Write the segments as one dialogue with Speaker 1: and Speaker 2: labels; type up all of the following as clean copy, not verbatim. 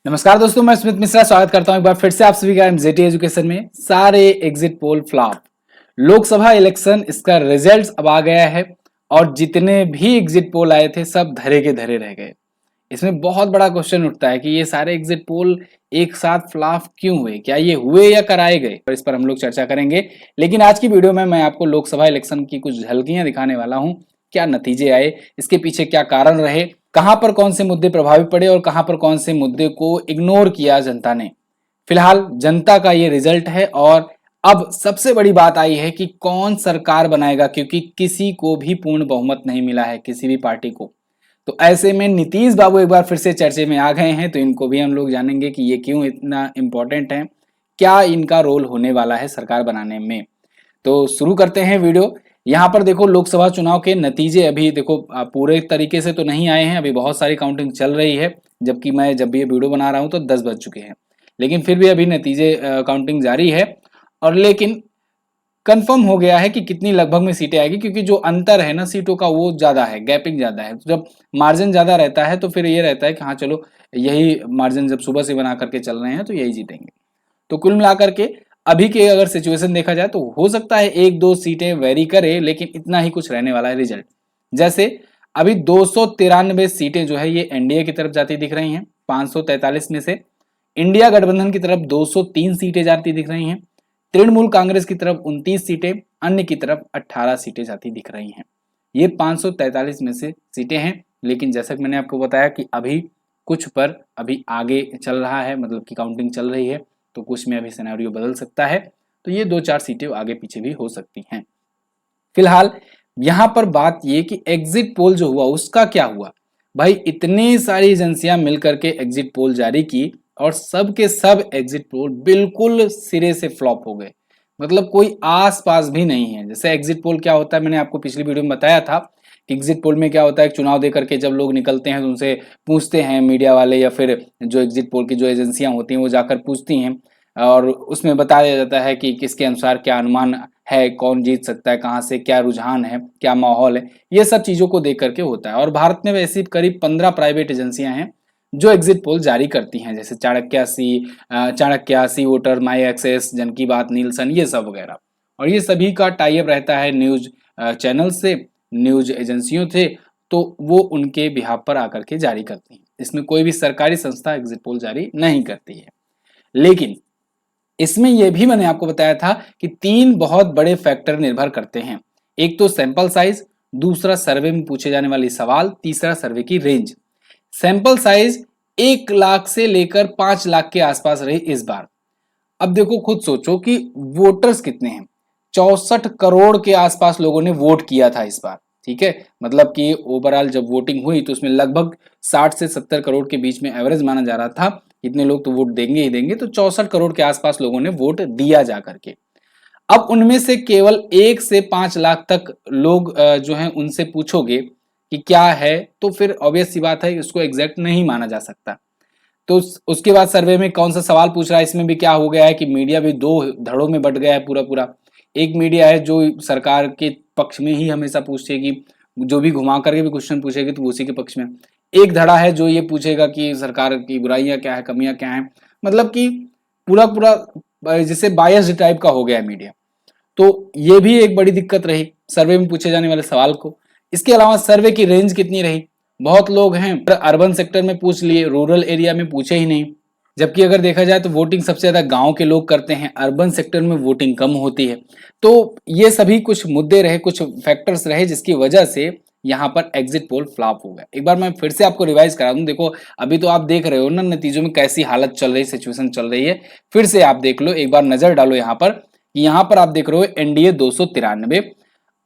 Speaker 1: नमस्कार दोस्तों, मैं स्मित मिश्रा स्वागत करता हूं एक बार फिर से आप सभी का जेटी एजुकेशन में। सारे exit poll flop. Lok Sabha election इसका रिजल्ट्स अब आ गया है और जितने भी एग्जिट पोल आए थे सब धरे के धरे रह गए। इसमें बहुत बड़ा क्वेश्चन उठता है कि ये सारे एग्जिट पोल एक साथ फ्लॉप क्यों हुए, क्या ये हुए या कराए गए, और इस पर हम लोग चर्चा करेंगे। लेकिन आज की वीडियो में मैं आपको लोकसभा इलेक्शन की कुछ झलकियां दिखाने वाला हूं। क्या नतीजे आए, इसके पीछे क्या कारण रहे, कहां पर कौन से मुद्दे प्रभावी पड़े और कहां पर कौन से मुद्दे को इग्नोर किया जनता ने। फिलहाल जनता का ये रिजल्ट है और अब सबसे बड़ी बात आई है कि कौन सरकार बनाएगा, क्योंकि किसी को भी पूर्ण बहुमत नहीं मिला है, किसी भी पार्टी को। तो ऐसे में नीतीश बाबू एक बार फिर से चर्चे में आ गए हैं, तो इनको भी हम लोग जानेंगे कि ये क्यों इतना इंपॉर्टेंट है, क्या इनका रोल होने वाला है सरकार बनाने में। तो शुरू करते हैं वीडियो। यहाँ पर देखो लोकसभा चुनाव के नतीजे अभी देखो पूरे तरीके से तो नहीं आए हैं, अभी बहुत सारी काउंटिंग चल रही है। जबकि मैं जब भी ये वीडियो बना रहा हूँ तो 10 बज चुके हैं, लेकिन फिर भी अभी नतीजे काउंटिंग जारी है। और लेकिन कंफर्म हो गया है कि कितनी लगभग में सीटें आएगी, क्योंकि जो अंतर है ना सीटों का वो ज्यादा है, गैपिंग ज्यादा है। तो जब मार्जिन ज्यादा रहता है तो फिर ये रहता है कि हाँ चलो यही मार्जिन जब सुबह से बना करके चल रहे हैं तो यही जीतेंगे। तो कुल मिलाकर के अभी के अगर सिचुएशन देखा जाए तो हो सकता है एक दो सीटें वेरी करे, लेकिन इतना ही कुछ रहने वाला है रिजल्ट। जैसे अभी 293 सीटें जो है ये एनडीए की तरफ जाती दिख रही हैं, 543 में से इंडिया गठबंधन की तरफ 203 सीटें जाती दिख रही हैं, तृणमूल कांग्रेस की तरफ 29 सीटें, अन्य की तरफ 18 सीटें जाती दिख रही हैं। ये 543 में से सीटें हैं, लेकिन जैसा कि मैंने आपको बताया कि अभी कुछ पर अभी आगे चल रहा है, मतलब कि काउंटिंग चल रही है, तो कुछ में अभी सिनेरियो बदल सकता है। तो ये 2-4 सीटें आगे पीछे भी हो सकती हैं। फिलहाल यहां पर बात ये कि एग्जिट पोल जो हुआ उसका क्या हुआ। भाई इतनी सारी एजेंसियां मिलकर के एग्जिट पोल जारी की और सब के सब एग्जिट पोल बिल्कुल सिरे से फ्लॉप हो गए। मतलब कोई आस पास भी नहीं है। जैसे एग्जिट पोल क्या होता है, मैंने आपको पिछली वीडियो में बताया था। एग्जिट पोल में क्या होता है, चुनाव दे करके जब लोग निकलते हैं तो उनसे पूछते हैं मीडिया वाले, या फिर जो एग्जिट पोल की जो एजेंसियां होती हैं वो जाकर पूछती हैं और उसमें बताया जाता है कि किसके अनुसार क्या अनुमान है, कौन जीत सकता है, कहाँ से क्या रुझान है, क्या माहौल है। ये सब चीजों को देख करके होता है। और भारत में वैसी करीब 15 प्राइवेट एजेंसियां हैं जो एग्जिट पोल जारी करती हैं, जैसे चाणक्य, सी वोटर, माई एक्सेस, जन की बात, नीलसन, ये सब वगैरह। और ये सभी का टाई अप रहता है न्यूज चैनल से, न्यूज एजेंसियों थे, तो वो उनके बिहाफ पर आकर के जारी करती हैं। इसमें कोई भी सरकारी संस्था एग्जिट पोल जारी नहीं करती है। लेकिन इसमें यह भी मैंने आपको बताया था कि 3 बहुत बड़े फैक्टर निर्भर करते हैं। एक तो सैंपल साइज, दूसरा सर्वे में पूछे जाने वाले सवाल, तीसरा सर्वे की रेंज। सैंपल साइज 1 लाख से लेकर 5 लाख के आसपास रही इस बार। अब देखो खुद सोचो कि वोटर्स कितने हैं। 64 करोड़ के आसपास लोगों ने वोट किया था इस बार। ठीक है, मतलब कि ओवरऑल जब वोटिंग हुई तो उसमें लगभग 60 से 70 करोड़ के बीच में एवरेज माना जा रहा था, इतने लोग तो वोट देंगे ही देंगे। तो 64 करोड़ के आसपास लोगों ने वोट दिया जा करके। अब उनमें से केवल 1 से 5 लाख तक लोग जो हैं उनसे पूछोगे कि क्या है, तो फिर ऑब्वियस सी बात है इसको एग्जैक्ट नहीं माना जा सकता। तो उसके बाद सर्वे में कौन सा सवाल पूछ रहा है, इसमें भी क्या हो गया है कि मीडिया भी 2 धड़ों में बट गया है पूरा पूरा। एक मीडिया है जो सरकार के पक्ष में ही हमेशा पूछेगी, जो भी घुमा करके भी क्वेश्चन पूछेगी तो उसी के पक्ष में। एक धड़ा है जो ये पूछेगा कि सरकार की बुराइयां क्या है, कमियां क्या है। मतलब कि पूरा पूरा जैसे बायस्ड टाइप का हो गया है मीडिया। तो ये भी एक बड़ी दिक्कत रही सर्वे में पूछे जाने वाले सवाल को। इसके अलावा सर्वे की रेंज कितनी रही। बहुत लोग हैं अर्बन सेक्टर में पूछ लिए, रूरल एरिया में पूछे ही नहीं। जबकि अगर देखा जाए तो वोटिंग सबसे ज्यादा गांव के लोग करते हैं, अर्बन सेक्टर में वोटिंग कम होती है। तो ये सभी कुछ मुद्दे रहे, कुछ फैक्टर्स रहे जिसकी वजह से यहाँ पर एग्जिट पोल फ्लॉप हो गया। एक बार मैं फिर से आपको रिवाइज करा दूं। देखो अभी तो आप देख रहे हो ना नतीजों में कैसी हालत चल रही, सिचुएशन चल रही है। फिर से आप देख लो, एक बार नजर डालो यहाँ पर। यहाँ पर आप देख रहे हो एनडीए 293,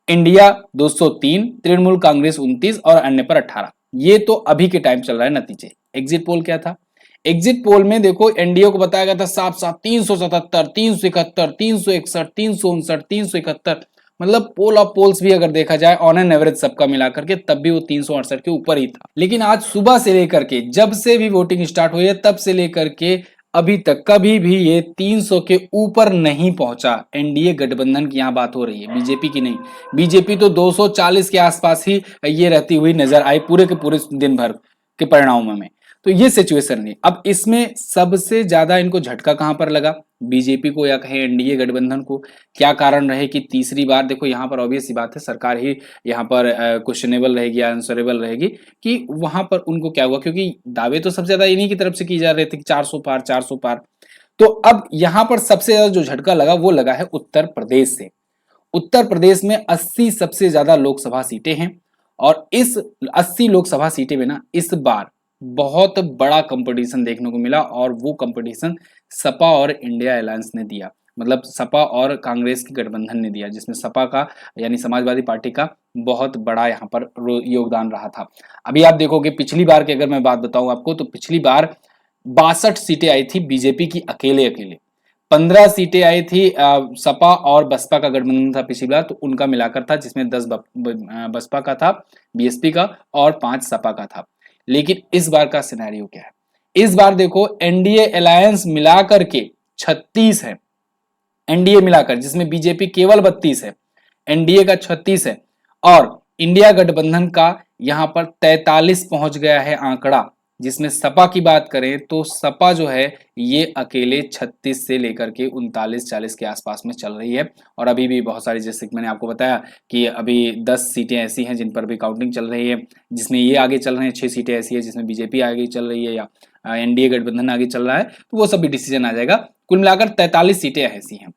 Speaker 1: इंडिया 203, तृणमूल कांग्रेस 29 और अन्य पर 18। ये तो अभी के टाइम चल रहा है नतीजे। एग्जिट पोल क्या था, एग्जिट पोल में देखो एनडीए को बताया गया था साफ साफ 377, 371, 361, 359, 371। मतलब पोल ऑफ पोल्स भी अगर देखा जाए ऑन एन एवरेज सबका मिलाकर के, तब भी वो 368 के ऊपर ही था। लेकिन आज सुबह से लेकर के, जब से भी वोटिंग स्टार्ट हुई है तब से लेकर के अभी तक कभी भी ये 300 के ऊपर नहीं पहुंचा। एनडीए गठबंधन की यहां बात हो रही है, बीजेपी की नहीं। बीजेपी तो 240 के आसपास ही ये रहती हुई नजर आई पूरे के पूरे दिन भर के परिणामों में। तो ये सिचुएशन नहीं। अब इसमें सबसे ज्यादा इनको झटका कहां पर लगा, बीजेपी को या कहें एनडीए गठबंधन को। क्या कारण रहे कि तीसरी बार, देखो यहाँ पर ऑब्वियस सी बात है, सरकार ही यहाँ पर क्वेश्चनेबल रहेगी, आंसरेबल रहेगी, कि वहां पर उनको क्या हुआ, क्योंकि दावे तो सबसे ज्यादा इन्हीं की तरफ से की जा रहे थे कि 400 पार 400 पार। तो अब यहां पर सबसे ज्यादा जो झटका लगा वो लगा है उत्तर प्रदेश से। उत्तर प्रदेश में 80 सबसे ज्यादा लोकसभा सीटें हैं, और इस 80 लोकसभा सीटें में ना इस बार बहुत बड़ा कंपटीशन देखने को मिला, और वो कंपटीशन सपा और इंडिया अलायंस ने दिया, मतलब सपा और कांग्रेस के गठबंधन ने दिया, जिसमें सपा का यानी समाजवादी पार्टी का बहुत बड़ा यहाँ पर योगदान रहा था। अभी आप देखोगे पिछली बार की अगर मैं बात बताऊं आपको, तो पिछली बार 62 सीटें आई थी बीजेपी की अकेले अकेले, 15 सीटें आई थी सपा और बसपा का गठबंधन था पिछली बार, तो उनका मिलाकर था, जिसमें 10 बसपा का था, बीएसपी का, और 5 सपा का था। लेकिन इस बार का सिनेरियो क्या है, इस बार देखो एनडीए अलायंस मिलाकर के 36 है, एनडीए मिलाकर, जिसमें बीजेपी केवल 32 है, एनडीए का 36 है, और इंडिया गठबंधन का यहां पर 43 पहुंच गया है आंकड़ा। जिसमें सपा की बात करें तो सपा जो है ये अकेले 36 से लेकर के 39-40 के आसपास में चल रही है, और अभी भी बहुत सारी, जैसे कि मैंने आपको बताया कि अभी 10 सीटें ऐसी हैं जिन पर भी काउंटिंग चल रही है, जिसमें ये आगे चल रहे हैं, 6 सीटें ऐसी है जिसमें बीजेपी आगे चल रही है या एनडीए गठबंधन आगे चल रहा है, तो वो सब भी डिसीजन आ जाएगा। कुल मिलाकर 43 सीटें ऐसी हैं।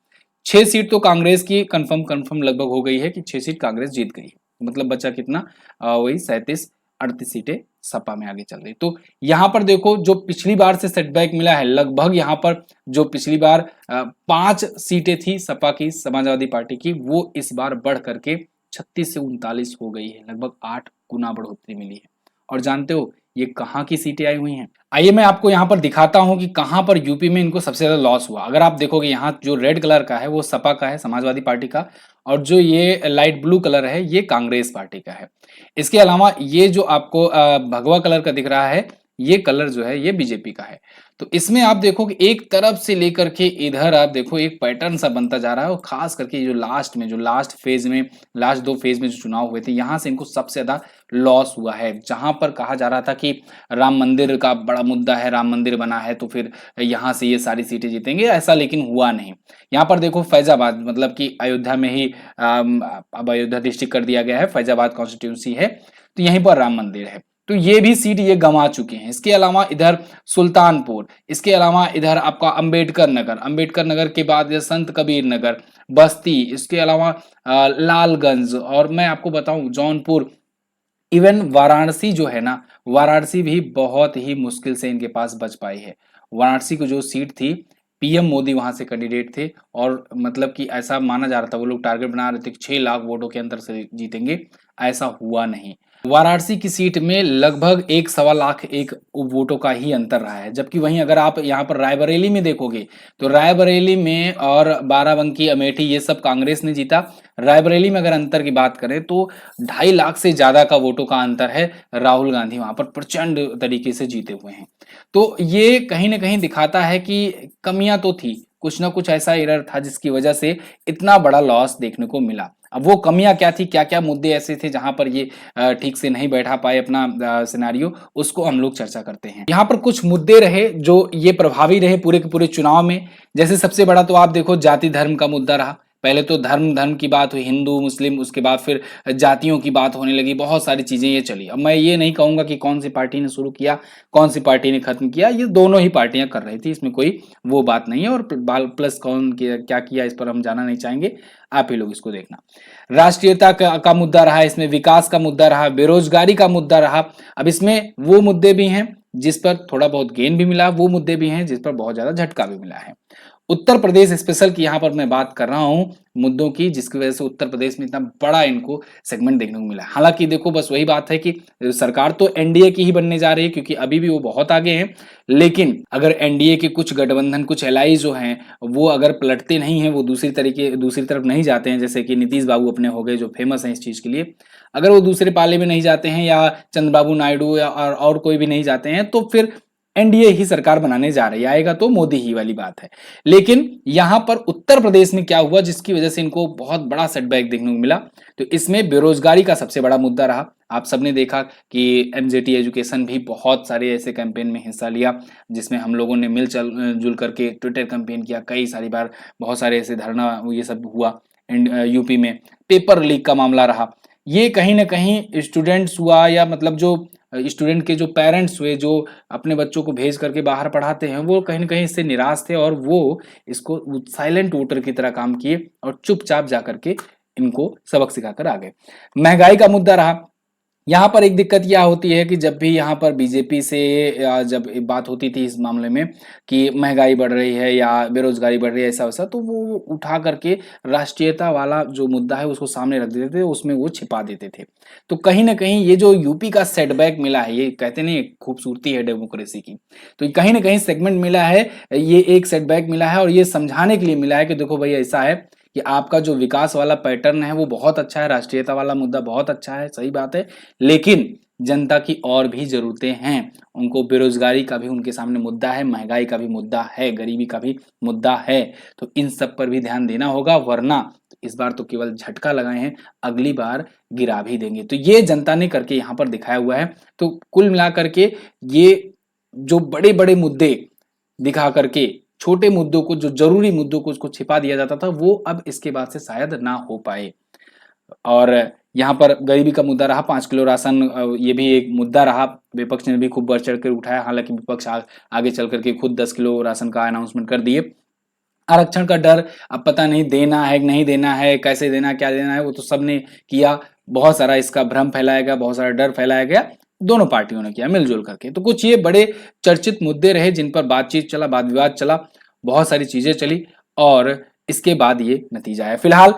Speaker 1: 6 सीट तो कांग्रेस की कंफर्म लगभग हो गई है कि 6 सीट कांग्रेस जीत गई है, मतलब बचा कितना, वही 37-38 सीटें सपा में आगे चल रही। तो यहां पर देखो जो पिछली बार से सेटबैक मिला है, लगभग यहां पर जो पिछली बार 5 सीटें थी सपा की, समाजवादी पार्टी की, वो इस बार बढ़ करके 36 से 39 हो गई है, लगभग 8 गुना बढ़ोतरी मिली है। और जानते हो ये कहाँ की सीटें आई हुई हैं? आइए मैं आपको यहाँ पर दिखाता हूँ कि कहाँ पर यूपी में इनको सबसे ज्यादा लॉस हुआ। अगर आप देखोगे यहाँ जो रेड कलर का है वो सपा का है, समाजवादी पार्टी का, और जो ये लाइट ब्लू कलर है ये कांग्रेस पार्टी का है। इसके अलावा ये जो आपको भगवा कलर का दिख रहा है, ये कलर जो है ये बीजेपी का है। तो इसमें आप देखो कि एक तरफ से लेकर के इधर आप देखो एक पैटर्न सा बनता जा रहा है, और खास करके जो लास्ट में, जो लास्ट फेज में, लास्ट 2 फेज में जो चुनाव हुए थे, यहां से इनको सबसे ज्यादा लॉस हुआ है। जहां पर कहा जा रहा था कि राम मंदिर का बड़ा मुद्दा है, राम मंदिर बना है तो फिर यहां से ये सारी सीटें जीतेंगे, ऐसा लेकिन हुआ नहीं। यहाँ पर देखो फैजाबाद, मतलब कि अयोध्या में ही अब अयोध्या डिस्ट्रिक्ट कर दिया गया है, फैजाबाद कॉन्स्टिट्यूंसी है, तो यहीं पर राम मंदिर है, तो ये भी सीट ये गंवा चुके हैं। इसके अलावा इधर सुल्तानपुर, इसके अलावा इधर आपका अंबेडकर नगर के बाद संत कबीर नगर, बस्ती, इसके अलावा लालगंज, और मैं आपको बताऊं जौनपुर, इवन वाराणसी जो है ना, वाराणसी भी बहुत ही मुश्किल से इनके पास बच पाई है। वाराणसी को जो सीट थी, पीएम मोदी वहां से कैंडिडेट थे, और मतलब कि ऐसा माना जा रहा था, वो लोग टारगेट बना रहे थे कि 6 लाख वोटों के अंतर से जीतेंगे, ऐसा हुआ नहीं। वाराणसी की सीट में लगभग 1-1.25 एक वोटों का ही अंतर रहा है। जबकि वहीं अगर आप यहाँ पर रायबरेली में देखोगे, तो रायबरेली में और बाराबंकी, अमेठी, ये सब कांग्रेस ने जीता। रायबरेली में अगर अंतर की बात करें तो 2.5 लाख से ज्यादा का वोटों का अंतर है, राहुल गांधी वहां पर प्रचंड तरीके से जीते हुए हैं। तो ये कहीं ना कहीं दिखाता है कि कमियां तो थी, कुछ ना कुछ ऐसा एरर था जिसकी वजह से इतना बड़ा लॉस देखने को मिला। अब वो कमियां क्या थी, क्या क्या मुद्दे ऐसे थे जहां पर ये ठीक से नहीं बैठा पाए अपना सिनेरियो, उसको हम लोग चर्चा करते हैं। यहाँ पर कुछ मुद्दे रहे जो ये प्रभावी रहे पूरे के पूरे चुनाव में। जैसे सबसे बड़ा तो आप देखो जाति धर्म का मुद्दा रहा। पहले तो धर्म धर्म की बात हुई, हिंदू मुस्लिम, उसके बाद फिर जातियों की बात होने लगी, बहुत सारी चीजें ये चली। अब मैं ये नहीं कहूंगा कि कौन सी पार्टी ने शुरू किया, कौन सी पार्टी ने खत्म किया, ये दोनों ही पार्टियां कर रही थी, इसमें कोई वो बात नहीं है। और प्लस कौन क्या किया इस पर हम जाना नहीं चाहेंगे, आप ही लोग इसको देखना। राष्ट्रीयता का मुद्दा रहा, इसमें विकास का मुद्दा रहा, बेरोजगारी का मुद्दा रहा। अब इसमें वो मुद्दे भी हैं जिस पर थोड़ा बहुत गेन भी मिला, वो मुद्दे भी हैं जिस पर बहुत ज्यादा झटका भी मिला है। उत्तर प्रदेश स्पेशल की यहाँ पर मैं बात कर रहा हूं मुद्दों की, जिसकी वजह से उत्तर प्रदेश में इतना बड़ा इनको सेगमेंट देखने को मिला। हालांकि देखो बस वही बात है कि सरकार तो एनडीए की ही बनने जा रही है, क्योंकि अभी भी वो बहुत आगे हैं। लेकिन अगर एनडीए के कुछ गठबंधन, कुछ एलाई जो हैं, वो अगर पलटते नहीं है, वो दूसरी तरफ नहीं जाते हैं, जैसे कि नीतीश बाबू अपने हो गए जो फेमस हैं इस चीज के लिए, अगर वो दूसरे पाले में नहीं जाते हैं, या चंद्रबाबू नायडू या और कोई भी नहीं जाते हैं, तो फिर एनडीए ही सरकार बनाने जा रही है, आएगा तो मोदी ही वाली बात है। लेकिन यहां पर उत्तर प्रदेश में क्या हुआ जिसकी वजह से इनको बहुत बड़ा सेटबैक देखने को मिला, तो इसमें बेरोजगारी का सबसे बड़ा मुद्दा रहा। आप सबने देखा कि एमजेटी एजुकेशन भी बहुत सारे ऐसे कैंपेन में हिस्सा लिया, जिसमें हम लोगों ने जुल करके ट्विटर कैंपेन किया कई सारी बार, बहुत सारे ऐसे धरना ये सब हुआ। एंड यूपी में पेपर लीक का मामला रहा। ये कहीं ना कहीं स्टूडेंट्स हुआ या मतलब जो स्टूडेंट के जो पेरेंट्स हुए, जो अपने बच्चों को भेज करके बाहर पढ़ाते हैं, वो कहीं ना कहीं इससे निराश थे और वो इसको साइलेंट वोटर की तरह काम किए और चुपचाप जा करके इनको सबक सिखाकर आ गए। महंगाई का मुद्दा रहा। यहाँ पर एक दिक्कत यह होती है कि जब भी यहाँ पर बीजेपी से जब बात होती थी इस मामले में कि महंगाई बढ़ रही है या बेरोजगारी बढ़ रही है ऐसा वैसा, तो वो उठा करके राष्ट्रीयता वाला जो मुद्दा है उसको सामने रख देते थे, उसमें वो छिपा देते थे। तो कहीं ना कहीं ये जो यूपी का सेटबैक मिला है, ये कहते नहीं खूबसूरती है डेमोक्रेसी की, तो कहीं ना कहीं सेगमेंट मिला है, ये एक सेटबैक मिला है और ये समझाने के लिए मिला है कि देखो भाई ऐसा है कि आपका जो विकास वाला पैटर्न है वो बहुत अच्छा है, राष्ट्रीयता वाला मुद्दा बहुत अच्छा है, सही बात है, लेकिन जनता की और भी जरूरतें हैं। उनको बेरोजगारी का भी उनके सामने मुद्दा है, महंगाई का भी मुद्दा है, गरीबी का भी मुद्दा है। तो इन सब पर भी ध्यान देना होगा, वरना इस बार तो केवल झटका लगाए हैं, अगली बार गिरा भी देंगे। तो ये जनता ने करके यहाँ पर दिखाया हुआ है। तो कुल मिलाकर के ये जो बड़े बड़े मुद्दे दिखा करके छोटे मुद्दों को, जो जरूरी मुद्दों को उसको छिपा दिया जाता था, वो अब इसके बाद से शायद ना हो पाए। और यहाँ पर गरीबी का मुद्दा रहा, 5 किलो राशन, ये भी एक मुद्दा रहा, विपक्ष ने भी खूब बढ़ चढ़ कर उठाया। हालांकि विपक्ष आगे चल करके खुद 10 किलो राशन का अनाउंसमेंट कर दिए। आरक्षण का डर, अब पता नहीं देना है नहीं देना है, कैसे देना, क्या देना है, वो तो सबने किया। बहुत सारा इसका भ्रम फैलाया गया, बहुत सारा डर फैलाया गया, दोनों पार्टियों ने किया मिलजुल करके। तो कुछ ये बड़े चर्चित मुद्दे रहे जिन पर बातचीत चला, वाद विवाद चला, बहुत सारी चीजें चली और इसके बाद ये नतीजा है। फिलहाल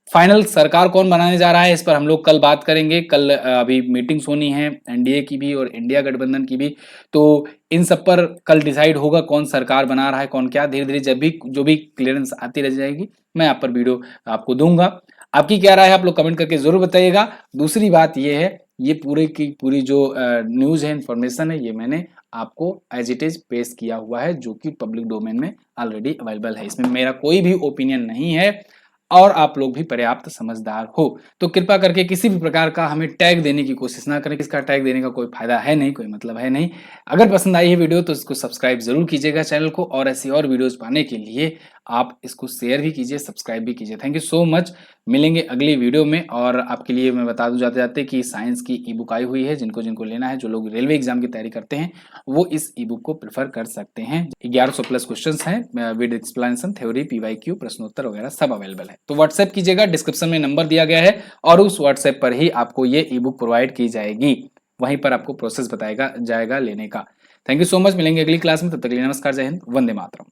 Speaker 1: फाइनल सरकार कौन बनाने जा रहा है इस पर हम लोग कल बात करेंगे। कल अभी मीटिंग्स होनी है एनडीए की भी और इंडिया गठबंधन की भी, तो इन सब पर कल डिसाइड होगा कौन सरकार बना रहा है, कौन क्या। धीरे धीरे जब भी जो भी क्लियरेंस आती रह जाएगी मैं आप पर वीडियो आपको दूंगा। आपकी क्या राय है आप लोग कमेंट करके जरूर बताइएगा। दूसरी बात ये है, ये पूरे की पूरी जो न्यूज है, इंफॉर्मेशन है, ये मैंने आपको एज इट इज पेश किया हुआ है, जो कि पब्लिक डोमेन में ऑलरेडी अवेलेबल है। इसमें मेरा कोई भी ओपिनियन नहीं है और आप लोग भी पर्याप्त समझदार हो, तो कृपा करके किसी भी प्रकार का हमें टैग देने की कोशिश ना करें। किसका टैग देने का कोई फायदा है नहीं, कोई मतलब है नहीं। अगर पसंद आई है वीडियो तो इसको सब्सक्राइब जरूर कीजिएगा चैनल को, और ऐसी और वीडियोस पाने के लिए आप इसको शेयर भी कीजिए, सब्सक्राइब भी कीजिए। Thank you so much. मिलेंगे अगली वीडियो में। और आपके लिए मैं बता दूं जाते जाते कि साइंस की ई बुक आई हुई है, जिनको जिनको लेना है, जो लोग रेलवे एग्जाम की तैयारी करते हैं वो इस ई बुक को प्रेफर कर सकते हैं। 1100+ क्वेश्चन हैं विद एक्सप्लेनेशन, थ्योरी, पीवाईक्यू, प्रश्नोत्तर वगैरह सब अवेलेबल है। तो व्हाट्सएप कीजिएगा, डिस्क्रिप्शन में नंबर दिया गया है और उस व्हाट्सएप पर ही आपको ये ई बुक प्रोवाइड की जाएगी, वहीं पर आपको प्रोसेस बताएगा जाएगा लेने का। Thank you so much. मिलेंगे अगली क्लास में, तब तक के लिए नमस्कार, जय हिंद, वंदे मातरम।